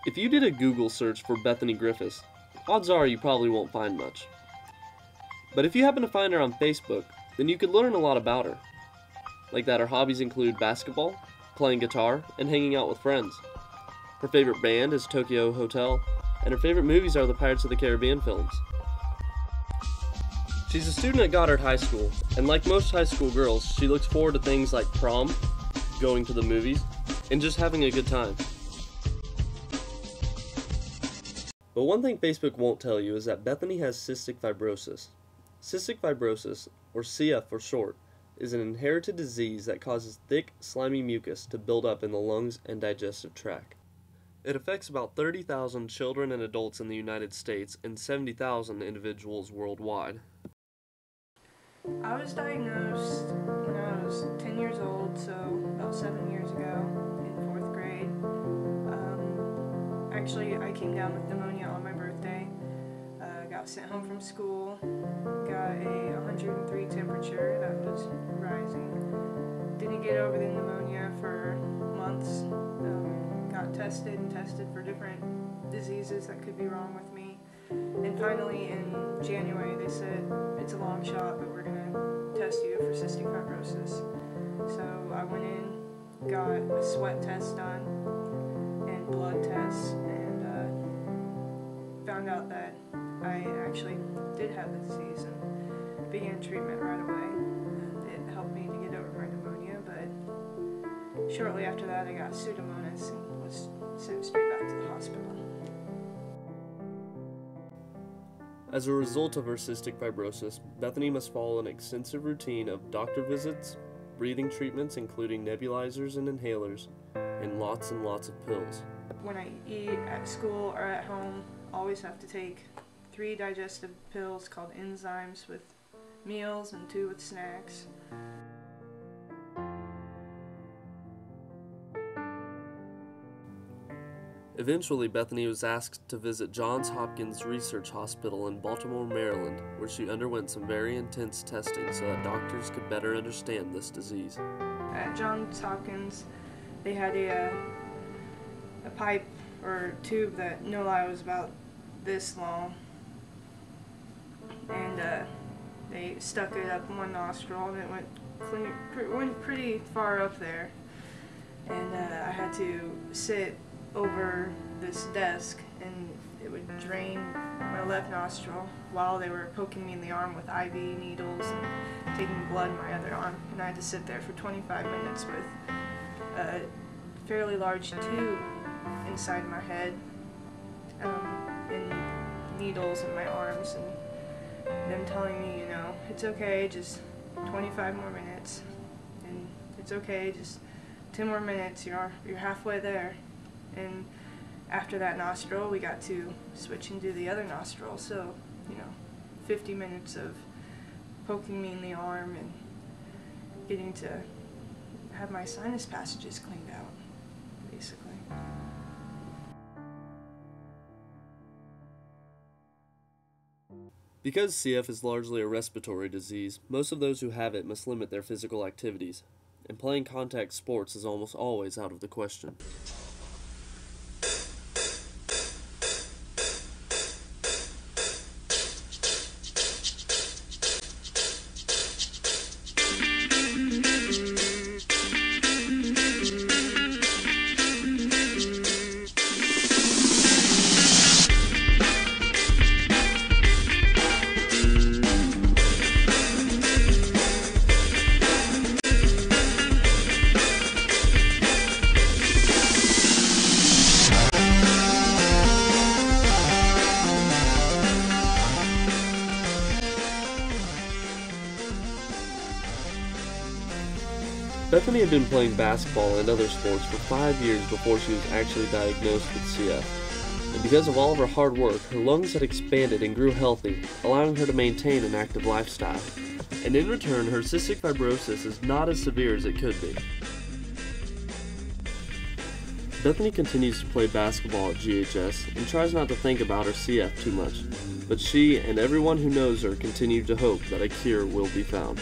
If you did a Google search for Bethany Griffiths, odds are you probably won't find much. But if you happen to find her on Facebook, then you could learn a lot about her. Like that her hobbies include basketball, playing guitar, and hanging out with friends. Her favorite band is Tokyo Hotel, and her favorite movies are the Pirates of the Caribbean films. She's a student at Goddard High School, and like most high school girls, she looks forward to things like prom, going to the movies, and just having a good time. But one thing Facebook won't tell you is that Bethany has cystic fibrosis. Cystic fibrosis, or CF for short, is an inherited disease that causes thick, slimy mucus to build up in the lungs and digestive tract. It affects about 30,000 children and adults in the United States and 70,000 individuals worldwide. I was diagnosed when I was 10 years old, so about 7 years ago, in 4th grade. Actually, I came down with pneumonia on my birthday. Got sent home from school, got a 103 temperature that was rising. Didn't get over the pneumonia for months. Got tested and tested for different diseases that could be wrong with me. And finally in January they said, it's a long shot, but we're going to test you for cystic fibrosis. So I went in, got a sweat test done and blood tests, and found out that I actually did have the disease and began treatment right away. And it helped me to get over my pneumonia, but shortly after that I got Pseudomonas and was sent straight back to the hospital. As a result of her cystic fibrosis, Bethany must follow an extensive routine of doctor visits, breathing treatments including nebulizers and inhalers, and lots of pills. When I eat at school or at home, I always have to take 3 digestive pills called enzymes with meals and 2 with snacks. Eventually, Bethany was asked to visit Johns Hopkins Research Hospital in Baltimore, Maryland, where she underwent some very intense testing so that doctors could better understand this disease. At Johns Hopkins, they had a pipe or tube that, no lie, was about this long, and they stuck it up one nostril and it went pretty far up there, and I had to sit over this desk and it would drain my left nostril while they were poking me in the arm with IV needles and taking blood in my other arm, and I had to sit there for 25 minutes with a fairly large tube inside my head and needles in my arms, and them telling me, you know, it's okay, just 25 more minutes, and it's okay, just 10 more minutes, you're halfway there. And after that nostril, we got to switch and do the other nostril, so, you know, 50 minutes of poking me in the arm and getting to have my sinus passages cleaned out, basically. Because CF is largely a respiratory disease, most of those who have it must limit their physical activities, and playing contact sports is almost always out of the question. Bethany had been playing basketball and other sports for 5 years before she was actually diagnosed with CF. And because of all of her hard work, her lungs had expanded and grew healthy, allowing her to maintain an active lifestyle. And in return, her cystic fibrosis is not as severe as it could be. Bethany continues to play basketball at GHS and tries not to think about her CF too much, but she and everyone who knows her continue to hope that a cure will be found.